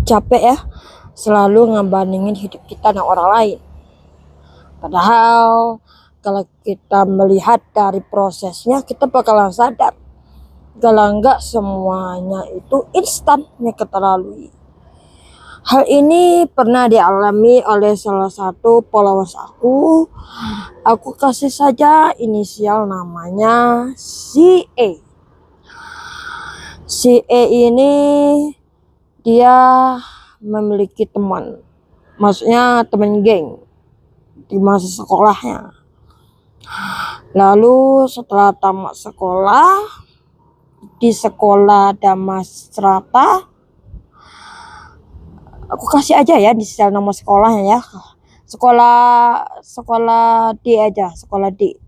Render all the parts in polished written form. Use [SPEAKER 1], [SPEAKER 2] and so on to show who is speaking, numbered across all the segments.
[SPEAKER 1] Capek ya, selalu ngebandingin hidup kita dengan orang lain. Padahal kalau kita melihat dari prosesnya, kita bakalan sadar kalau enggak semuanya itu instan yang kita lalui. Hal ini pernah dialami oleh salah satu followers aku. Aku kasih saja inisial namanya si E. Si E ini dia memiliki teman, maksudnya teman geng di masa sekolahnya. Lalu setelah tamat sekolah di sekolah Damasrata, aku kasih aja ya di sel nama sekolahnya ya, sekolah D aja, sekolah D.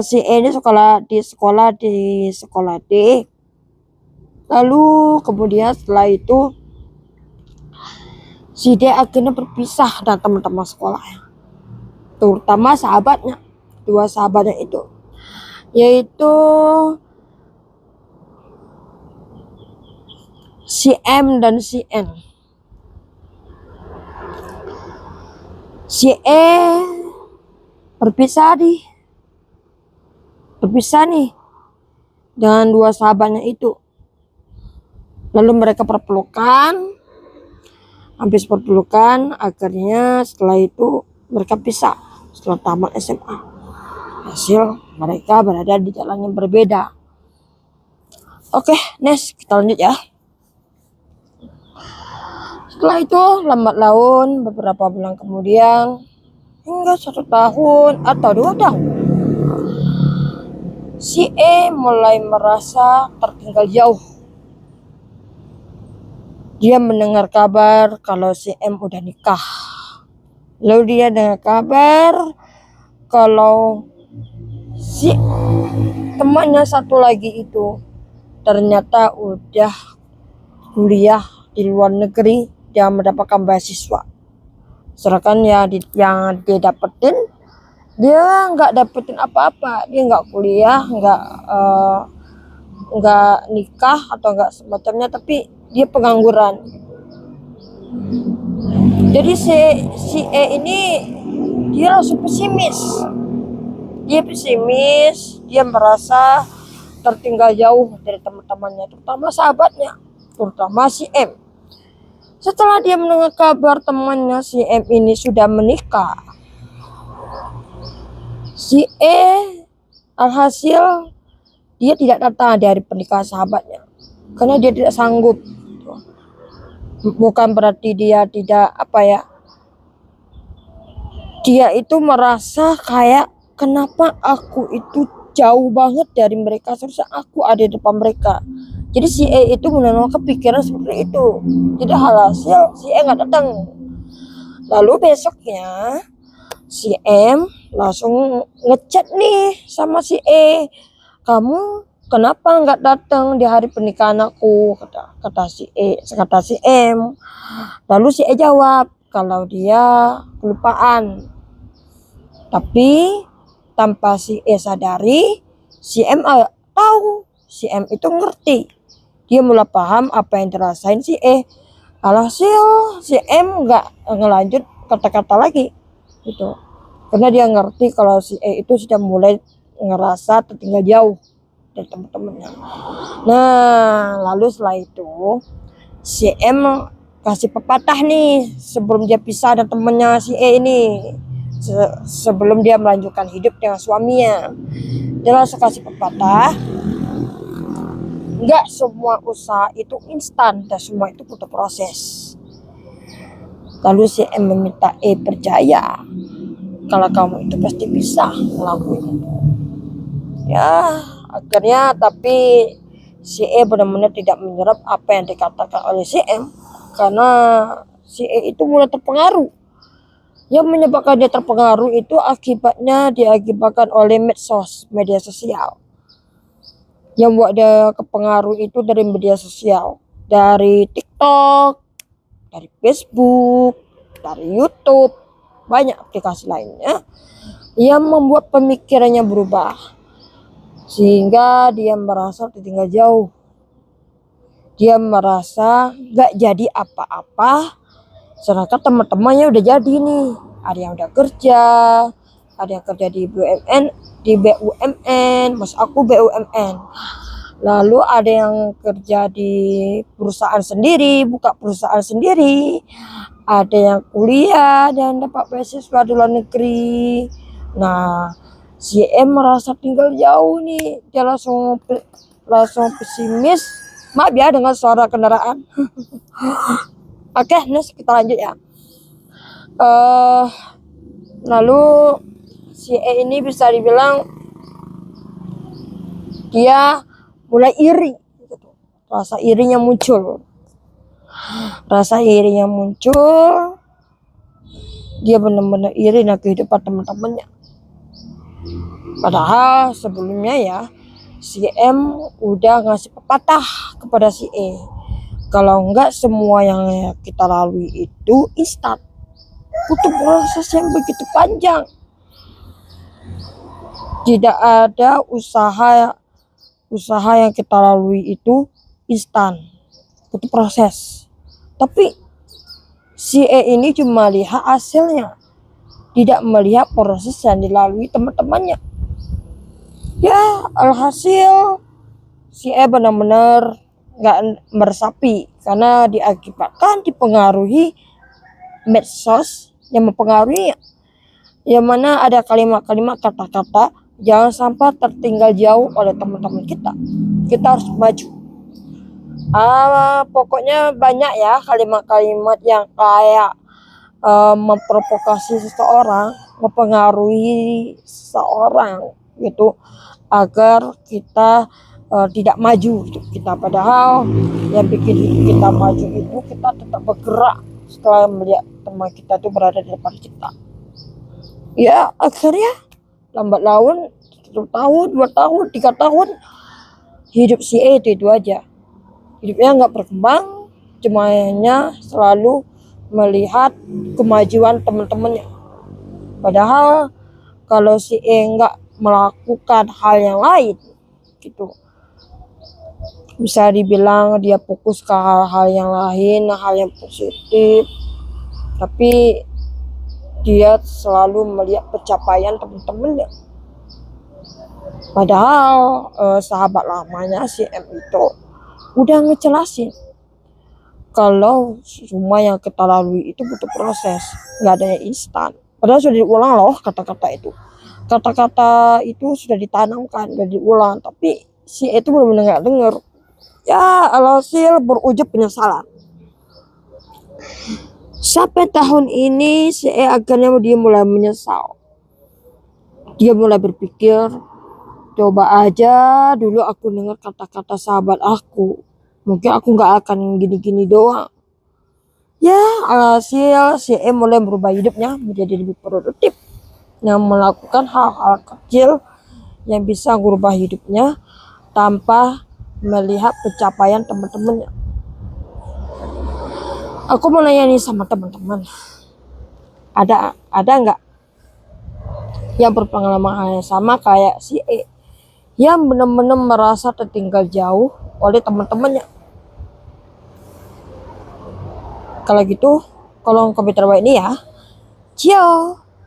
[SPEAKER 1] Si E ini sekolah di sekolah D. Lalu kemudian setelah itu si D akhirnya berpisah dengan teman-teman sekolahnya, terutama sahabatnya, dua sahabatnya itu, yaitu si M dan si N. Si E berpisah nih dengan dua sahabatnya itu. Lalu mereka berpelukan, habis berpelukan, akhirnya setelah itu mereka pisah setelah tamat SMA. Hasil mereka berada di jalan yang berbeda. Oke, next kita lanjut ya. Setelah itu lambat laun, beberapa bulan kemudian, hingga 1 tahun atau 2 tahun, si E mulai merasa tertinggal jauh. Dia mendengar kabar kalau si M udah nikah. Lalu dia dengar kabar kalau si temannya satu lagi itu ternyata udah kuliah di luar negeri dan mendapatkan beasiswa. Sedangkan yang dia dapetin, dia nggak dapetin apa-apa. Dia nggak kuliah, nggak nikah atau nggak semacamnya, tapi dia pengangguran. Jadi si E ini dia langsung pesimis. Dia merasa tertinggal jauh dari teman-temannya, terutama sahabatnya, terutama si M. Setelah dia mendengar kabar temannya si M ini sudah menikah, si E alhasil dia tidak datang di hari pernikahan sahabatnya karena dia tidak sanggup. Bukan berarti dia tidak dia itu merasa kayak, kenapa aku itu jauh banget dari mereka, seharusnya aku ada di depan mereka. Jadi si E itu benar-benar kepikiran seperti itu. Jadi hasil si E nggak datang. Lalu besoknya si M langsung ngechat nih sama si E, kamu kenapa nggak datang di hari pernikahan aku, kata si M. Lalu si E jawab kalau dia kelupaan. Tapi tanpa si E sadari, si M tahu, si M itu ngerti. Dia mulai paham apa yang dirasain si E. Alhasil si M nggak ngelanjut kata-kata lagi gitu. Karena dia ngerti kalau si E itu sudah mulai ngerasa tertinggal jauh dari teman-temannya. Nah, lalu setelah itu si M kasih pepatah nih sebelum dia pisah dengan temannya si E ini. Sebelum dia melanjutkan hidup dengan suaminya, dia langsung kasih pepatah, nggak semua usaha itu instan dan semua itu butuh proses. Lalu si M meminta E percaya kalau kamu itu pasti bisa melakukan itu. Ya, akhirnya tapi si E benar-benar tidak menyerap apa yang dikatakan oleh si M, karena si E itu mulai terpengaruh. Yang menyebabkan dia terpengaruh itu diakibatkan oleh media sosial. Yang buat dia kepengaruh itu dari media sosial, dari TikTok, dari Facebook, dari YouTube, banyak aplikasi lainnya yang membuat pemikirannya berubah sehingga dia merasa tertinggal jauh. Dia merasa gak jadi apa-apa, sedangkan teman-temannya udah jadi nih. Ada yang udah kerja, ada yang kerja di BUMN, mas aku BUMN. Lalu ada yang kerja di perusahaan sendiri, buka perusahaan sendiri. Ada yang kuliah dan dapat beasiswa di luar negeri. Nah, si M merasa tinggal jauh nih. Dia langsung pesimis. Maaf ya dengan suara kendaraan. Oke, next kita lanjut ya. Lalu si E ini bisa dibilang dia mulai iri. Rasa irinya muncul. Dia benar-benar iri dengan kehidupan teman-temannya. Padahal sebelumnya ya, si M udah ngasih pepatah kepada si E. Kalau enggak semua yang kita lalui itu instan. Butuh proses yang begitu panjang. Tidak ada usaha yang kita lalui itu instan. Butuh proses. Tapi si E ini cuma lihat hasilnya. Tidak melihat proses yang dilalui teman-temannya. Ya, alhasil si E benar-benar gak meresapi karena dipengaruhi medsos yang mempengaruhi, yang mana ada kalimat-kalimat, kata-kata jangan sampai tertinggal jauh oleh teman-teman kita. Kita harus maju. Pokoknya banyak ya kalimat-kalimat yang kayak memprovokasi seseorang, mempengaruhi seseorang gitu agar kita tidak maju kita. Padahal yang bikin kita maju itu kita tetap bergerak setelah melihat teman kita itu berada di depan kita. Ya akhirnya lambat laun 1 tahun, 2 tahun, 3 tahun hidup si E itu aja. Hidupnya nggak berkembang, cuma hanya selalu melihat kemajuan teman-temannya. Padahal kalau si E nggak melakukan hal yang lain gitu, bisa dibilang dia fokus ke hal-hal yang lain, hal yang positif, tapi dia selalu melihat pencapaian teman-temannya. Padahal sahabat lamanya si M itu udah ngejelasin kalau semua yang kita lalui itu butuh proses, nggak ada yang instan. Padahal sudah diulang loh kata-kata itu. Kata-kata itu sudah ditanamkan, sudah diulang, tapi si itu benar-benar nggak dengar. Ya, alhasil berujung penyesalan. Sampai tahun ini si akhirnya dia mulai menyesal. Dia mulai berpikir, coba aja dulu aku dengar kata-kata sahabat aku, mungkin aku nggak akan gini-gini doang. Ya, alhasil si mulai berubah hidupnya menjadi lebih produktif, yang melakukan hal-hal kecil yang bisa merubah hidupnya tanpa melihat pencapaian teman-temannya. Aku mau nanya nih sama teman-teman, ada nggak yang berpengalaman hal yang sama kayak si E, yang benar-benar merasa tertinggal jauh oleh teman-temannya? Kalau gitu, kolom komentar bawah ini ya. Ciao.